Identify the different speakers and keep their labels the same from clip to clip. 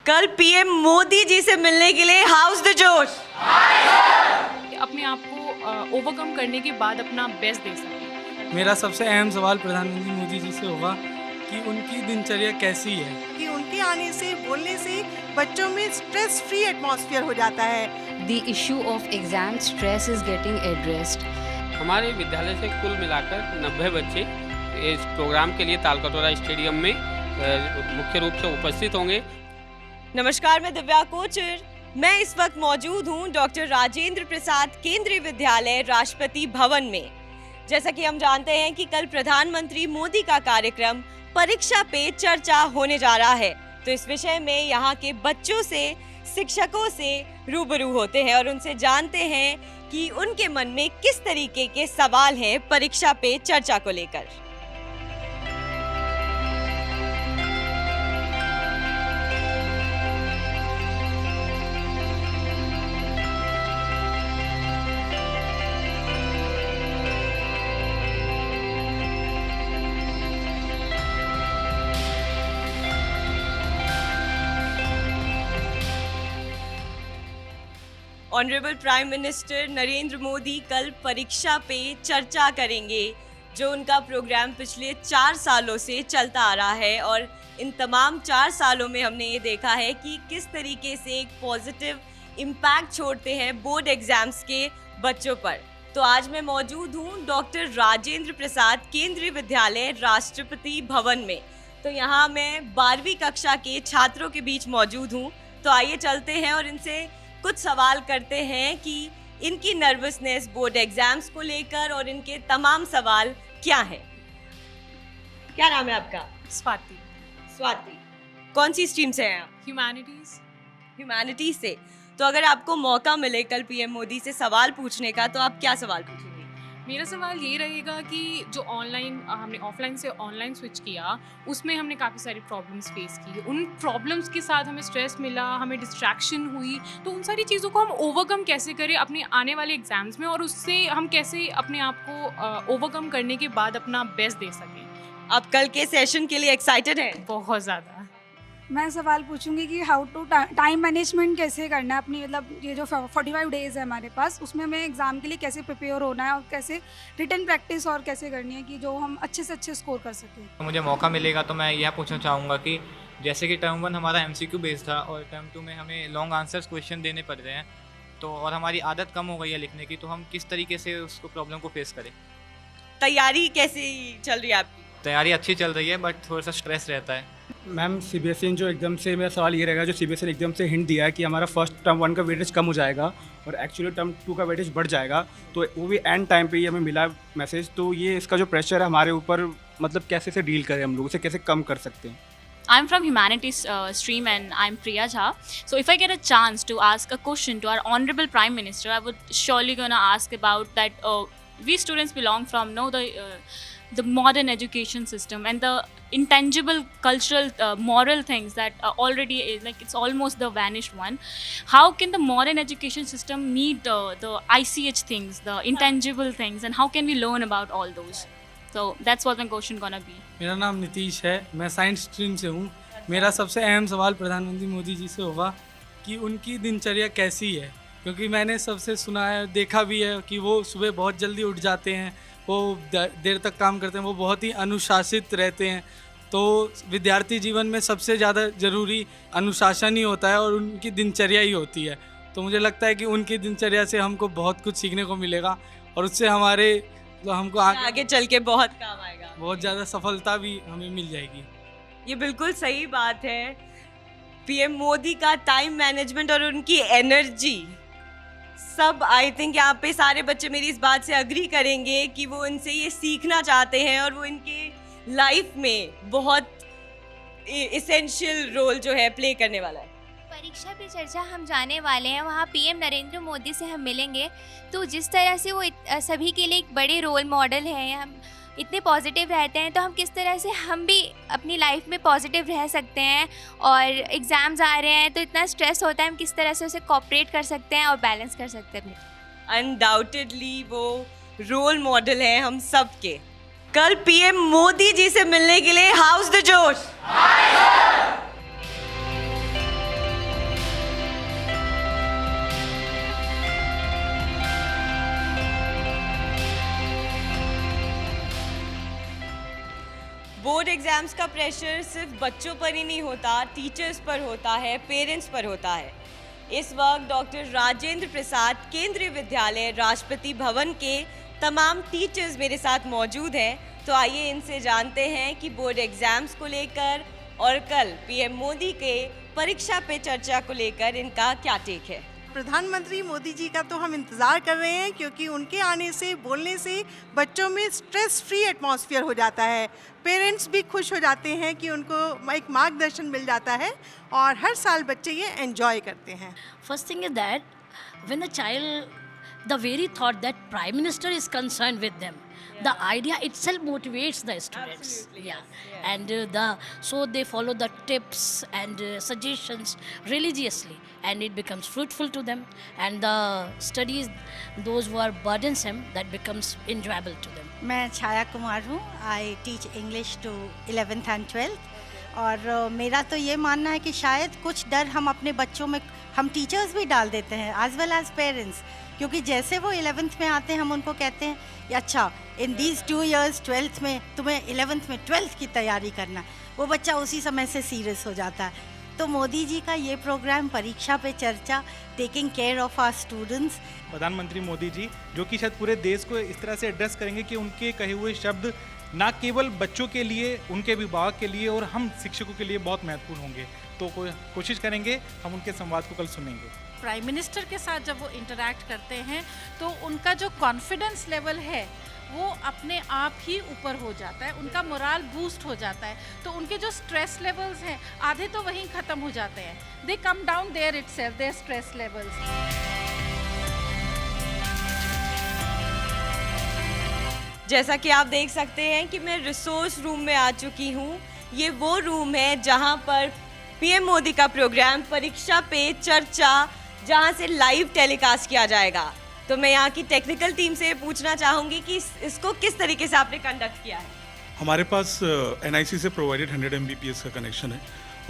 Speaker 1: कल पीएम मोदी जी से मिलने के लिए हाउस द जोश।
Speaker 2: अपने आप को ओवरकम करने के बाद अपना बेस्ट दे सकें।
Speaker 3: मेरा सबसे अहम सवाल प्रधानमंत्री मोदी जी से होगा कि उनकी दिनचर्या कैसी है।
Speaker 4: कि उनके आने से बोलने से बच्चों में स्ट्रेस फ्री एटमॉस्फेयर हो जाता है।
Speaker 5: The issue of exam stress is getting addressed.
Speaker 6: हमारे विद्यालय से कुल मिलाकर 90 बच्चे इस प्रोग्राम के लिए तालकटोरा स्टेडियम में मुख्य रूप से उपस्थित होंगे।
Speaker 1: नमस्कार, मैं दिव्या कोचर। मैं इस वक्त मौजूद हूँ डॉक्टर राजेंद्र प्रसाद केंद्रीय विद्यालय राष्ट्रपति भवन में। जैसा कि हम जानते हैं कि कल प्रधानमंत्री मोदी का कार्यक्रम परीक्षा पे चर्चा होने जा रहा है, तो इस विषय में यहाँ के बच्चों से, शिक्षकों से रूबरू होते हैं और उनसे जानते हैं कि उनके मन में किस तरीके के सवाल हैं परीक्षा पे चर्चा को लेकर। Honourable prime minister Narendra Modi कल परीक्षा पे चर्चा करेंगे, जो उनका प्रोग्राम पिछले 4 सालों से चलता आ रहा है और इन तमाम 4 सालों में हमने ये देखा है कि किस तरीके से एक पॉजिटिव इम्पैक्ट छोड़ते हैं बोर्ड एग्जाम्स के बच्चों पर। तो आज मैं मौजूद हूँ डॉक्टर राजेंद्र प्रसाद केंद्रीय विद्यालय राष्ट्रपति भवन में। तो यहाँ मैं 12वीं कक्षा के छात्रों के बीच मौजूद हूँ। तो आइए चलते हैं और इनसे कुछ सवाल करते हैं कि इनकी नर्वसनेस बोर्ड एग्जाम्स को लेकर और इनके तमाम सवाल क्या हैं। क्या नाम है आपका?
Speaker 2: स्वाति।
Speaker 1: स्वाति। कौन सी स्ट्रीम से हैं आप?
Speaker 2: ह्यूमैनिटीज।
Speaker 1: ह्यूमैनिटीज से। तो अगर आपको मौका मिले कल पीएम मोदी से सवाल पूछने का, तो आप क्या सवाल पूछेंगे?
Speaker 2: मेरा सवाल ये रहेगा कि जो ऑनलाइन हमने ऑफलाइन से ऑनलाइन स्विच किया, उसमें हमने काफ़ी सारी प्रॉब्लम्स फेस की। उन प्रॉब्लम्स के साथ हमें स्ट्रेस मिला, हमें डिस्ट्रैक्शन हुई, तो उन सारी चीज़ों को हम ओवरकम कैसे करें अपने आने वाले एग्जाम्स में, और उससे हम कैसे अपने आप को ओवरकम करने के बाद अपना बेस्ट दे सकें।
Speaker 1: आप कल के सेशन के लिए एक्साइटेड हैं?
Speaker 2: बहुत ज़्यादा।
Speaker 7: मैं सवाल पूछूंगी कि हाउ टू टाइम मैनेजमेंट कैसे करना है अपनी, मतलब ये जो 45 डेज़ है हमारे पास, उसमें हमें एग्ज़ाम के लिए कैसे प्रिपेयर होना है और कैसे रिटन प्रैक्टिस और कैसे करनी है कि जो हम अच्छे से अच्छे स्कोर कर सकें।
Speaker 8: तो मुझे मौका मिलेगा तो मैं यह पूछना चाहूँगा कि जैसे कि टर्म 1 हमारा MCQ बेस्ड था और टर्म 2 में हमें लॉन्ग आंसर्स क्वेश्चन देने पड़ रहे हैं, तो और हमारी आदत कम हो गई है लिखने की, तो हम किस तरीके से उसको प्रॉब्लम को फेस करें।
Speaker 1: तैयारी कैसी चल रही है आपकी?
Speaker 8: तैयारी अच्छी चल रही है, बट थोड़ा सा स्ट्रेस रहता है।
Speaker 3: मैम, CBSE जो एकदम से, मेरा सवाल ये रहेगा, जो CBSE ने एकदम से हिंट दिया है कि हमारा फर्स्ट टर्म 1 का वेटेज कम हो जाएगा और एक्चुअली टर्म 2 का वेटेज बढ़ जाएगा, तो वो भी एंड टाइम पे ही हमें मिला मैसेज, तो ये इसका जो प्रेशर है हमारे ऊपर, मतलब कैसे से डील करें, हम लोग उसे कैसे कम कर सकते हैं।
Speaker 9: I'm from humanities stream and I'm Priya Jha. So if I get a chance to ask a question to our honorable Prime Minister, I would surely gonna ask about that we students belong from the modern education system and the intangible cultural moral things that already is like it's almost the vanished one. How can the modern education system meet the ICH things, the intangible things, and how can we learn about all those? So that's what my question gonna be.
Speaker 3: मेरा नाम नीतीश है, मैं science stream से हूँ। मेरा सबसे अहम सवाल प्रधानमंत्री मोदी जी से होगा कि उनकी दिनचर्या कैसी है, क्योंकि मैंने सबसे सुना है, देखा भी है कि वो सुबह बहुत जल्दी उठ जाते हैं, वो देर तक काम करते हैं, वो बहुत ही अनुशासित रहते हैं। तो विद्यार्थी जीवन में सबसे ज़्यादा ज़रूरी अनुशासन ही होता है और उनकी दिनचर्या ही होती है। तो मुझे लगता है कि उनकी दिनचर्या से हमको बहुत कुछ सीखने को मिलेगा और उससे हमारे तो हमको
Speaker 1: आगे चल के बहुत काम आएगा,
Speaker 3: बहुत ज़्यादा सफलता भी हमें मिल जाएगी।
Speaker 1: ये बिल्कुल सही बात है। पीएम मोदी का टाइम मैनेजमेंट और उनकी एनर्जी, सब आई थिंक यहाँ पे सारे बच्चे मेरी इस बात से अग्री करेंगे कि वो इनसे ये सीखना चाहते हैं और वो इनके लाइफ में बहुत इसेंशियल रोल जो है प्ले करने वाला है।
Speaker 10: परीक्षा पे चर्चा हम जाने वाले हैं, वहाँ पीएम नरेंद्र मोदी से हम मिलेंगे, तो जिस तरह से वो सभी के लिए एक बड़े रोल मॉडल हैं, हम इतने पॉजिटिव रहते हैं, तो हम किस तरह से हम भी अपनी लाइफ में पॉजिटिव रह सकते हैं। और एग्ज़ाम्स आ रहे हैं तो इतना स्ट्रेस होता है, हम किस तरह से उसे कोऑपरेट कर सकते हैं और बैलेंस कर सकते हैं।
Speaker 1: अनडाउटेडली वो रोल मॉडल हैं हम सब के। कल पीएम मोदी जी से मिलने के लिए हाउस द जोश। बोर्ड एग्ज़ाम्स का प्रेशर सिर्फ बच्चों पर ही नहीं होता, टीचर्स पर होता है, पेरेंट्स पर होता है। इस वक्त डॉक्टर राजेंद्र प्रसाद केंद्रीय विद्यालय राष्ट्रपति भवन के तमाम टीचर्स मेरे साथ मौजूद हैं। तो आइए इनसे जानते हैं कि बोर्ड एग्ज़ाम्स को लेकर और कल पीएम मोदी के परीक्षा पे चर्चा को लेकर इनका क्या टेक है।
Speaker 4: प्रधानमंत्री मोदी जी का तो हम इंतज़ार कर रहे हैं, क्योंकि उनके आने से, बोलने से बच्चों में स्ट्रेस फ्री एटमॉस्फेयर हो जाता है। पेरेंट्स भी खुश हो जाते हैं कि उनको एक मार्गदर्शन मिल जाता है और हर साल बच्चे ये एंजॉय करते हैं।
Speaker 11: First thing is that when a child, the very thought that Prime Minister is concerned with them, the idea itself motivates the students. And so they follow the tips and suggestions religiously, and it becomes fruitful to them. And the studies, those who are burdensome, that becomes enjoyable to them.
Speaker 12: मैं छाया कुमार हूँ। I teach English to 11th and 12th। और मेरा तो ये मानना है कि शायद कुछ डर हम अपने बच्चों में, हम टीचर्स भी डाल देते हैं एज वेल एज पेरेंट्स, क्योंकि जैसे वो 11th में आते हैं हम उनको कहते हैं कि अच्छा इन दीज 2 years 12th में तुम्हें 11th में 12th की तैयारी करना, वो बच्चा उसी समय से सीरियस हो जाता है। तो मोदी जी का ये प्रोग्राम परीक्षा पे चर्चा, taking care of our students,
Speaker 13: प्रधानमंत्री मोदी जी जो कि शायद पूरे देश को इस तरह से एड्रेस करेंगे कि उनके कहे हुए शब्द ना केवल बच्चों के लिए, उनके अभिभावक के लिए और हम शिक्षकों के लिए बहुत महत्वपूर्ण होंगे। तो कोशिश करेंगे हम उनके संवाद को कल सुनेंगे।
Speaker 14: प्राइम मिनिस्टर के साथ जब वो इंटरैक्ट करते हैं तो उनका जो कॉन्फिडेंस लेवल है वो अपने आप ही ऊपर हो जाता है, उनका मोराल बूस्ट हो जाता है। तो उनके जो स्ट्रेस लेवल्स हैं आधे तो वहीं ख़त्म हो जाते हैं। They come down there itself, their stress levels.
Speaker 1: जैसा कि आप देख सकते हैं कि मैं रिसोर्स रूम में आ चुकी हूँ। ये वो रूम है जहाँ पर पीएम मोदी का प्रोग्राम परीक्षा पे चर्चा, जहाँ से लाइव टेलीकास्ट किया जाएगा। तो मैं यहाँ की टेक्निकल टीम से पूछना चाहूँगी कि इसको किस तरीके से आपने कंडक्ट किया है।
Speaker 15: हमारे पास NIC से प्रोवाइडेड 100 Mbps का कनेक्शन है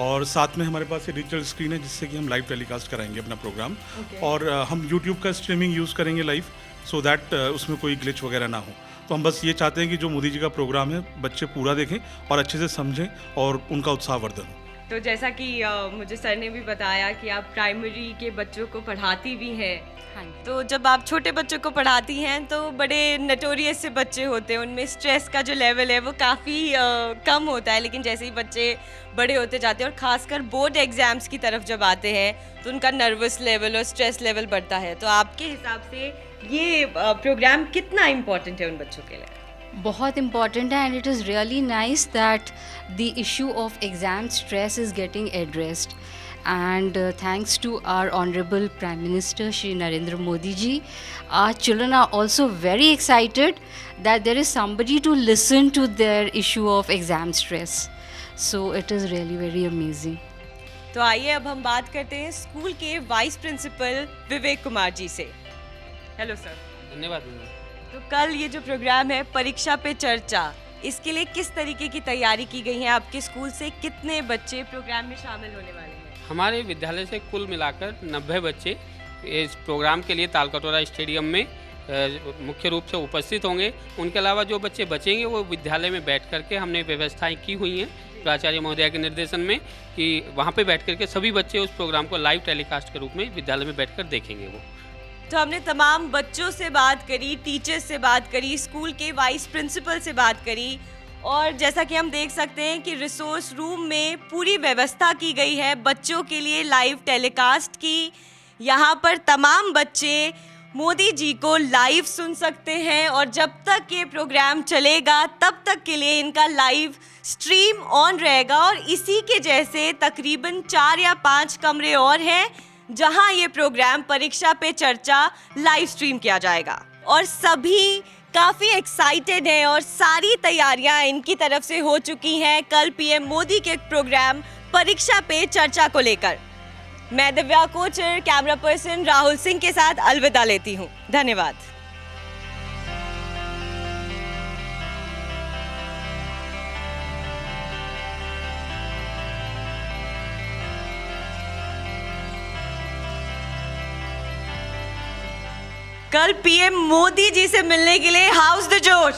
Speaker 15: और साथ में हमारे पास ये डिजिटल स्क्रीन है जिससे कि हम लाइव टेलीकास्ट कराएंगे अपना प्रोग्राम। और हम YouTube का स्ट्रीमिंग यूज़ करेंगे लाइव, सो दैट उसमें कोई ग्लिच वगैरह ना हो। तो हम बस ये चाहते हैं कि जो मोदी जी का प्रोग्राम है बच्चे पूरा देखें और अच्छे से समझें और उनका उत्साहवर्धन हो।
Speaker 1: तो जैसा कि मुझे सर ने भी बताया कि आप प्राइमरी के बच्चों को पढ़ाती भी हैं।
Speaker 9: हाँ।
Speaker 1: तो जब आप छोटे बच्चों को पढ़ाती हैं तो बड़े नटोरियस से बच्चे होते हैं, उनमें स्ट्रेस का जो लेवल है वो काफ़ी कम होता है। लेकिन जैसे ही बच्चे बड़े होते जाते हैं और ख़ासकर बोर्ड एग्ज़ाम्स की तरफ जब आते हैं तो उनका नर्वस लेवल और स्ट्रेस लेवल बढ़ता है। तो आपके हिसाब से ये प्रोग्राम कितना इम्पोर्टेंट है उन बच्चों के लिए?
Speaker 5: बहुत इम्पॉर्टेंट है, and it is really nice that the issue of exam stress is getting addressed, and thanks to our honorable Prime Minister Shri Narendra Modi ji, our children are also very excited that there is somebody to listen to their issue of exam stress, so it is really very amazing.
Speaker 1: तो आइए अब हम बात करते हैं school के vice principal Vivek Kumar ji से। Hello sir.
Speaker 6: धन्यवाद।
Speaker 1: तो कल ये जो प्रोग्राम है परीक्षा पे चर्चा, इसके लिए किस तरीके की तैयारी की गई है? आपके स्कूल से कितने बच्चे प्रोग्राम में शामिल होने वाले हैं?
Speaker 6: हमारे विद्यालय से कुल मिलाकर 90 बच्चे इस प्रोग्राम के लिए तालकटोरा स्टेडियम में मुख्य रूप से उपस्थित होंगे। उनके अलावा जो बच्चे बचेंगे वो विद्यालय में बैठ करके हमने व्यवस्थाएं की हुई हैं प्राचार्य महोदया के निर्देशन में कि वहाँ पे बैठ करके सभी बच्चे उस प्रोग्राम को लाइव टेलीकास्ट के रूप में विद्यालय में बैठकर देखेंगे। वो
Speaker 1: तो हमने तमाम बच्चों से बात करी, टीचर्स से बात करी, स्कूल के वाइस प्रिंसिपल से बात करी, और जैसा कि हम देख सकते हैं कि रिसोर्स रूम में पूरी व्यवस्था की गई है बच्चों के लिए लाइव टेलीकास्ट की। यहाँ पर तमाम बच्चे मोदी जी को लाइव सुन सकते हैं और जब तक ये प्रोग्राम चलेगा तब तक के लिए इनका लाइव स्ट्रीम ऑन रहेगा। और इसी के जैसे तकरीबन 4 या 5 कमरे और हैं जहाँ ये प्रोग्राम परीक्षा पे चर्चा लाइव स्ट्रीम किया जाएगा। और सभी काफ़ी एक्साइटेड हैं और सारी तैयारियां इनकी तरफ से हो चुकी हैं कल पीएम मोदी के प्रोग्राम परीक्षा पे चर्चा को लेकर। मैं दिव्या कोचर कैमरा पर्सन राहुल सिंह के साथ अलविदा लेती हूं। धन्यवाद। कल पीएम मोदी जी से मिलने के लिए हाउस द जोश।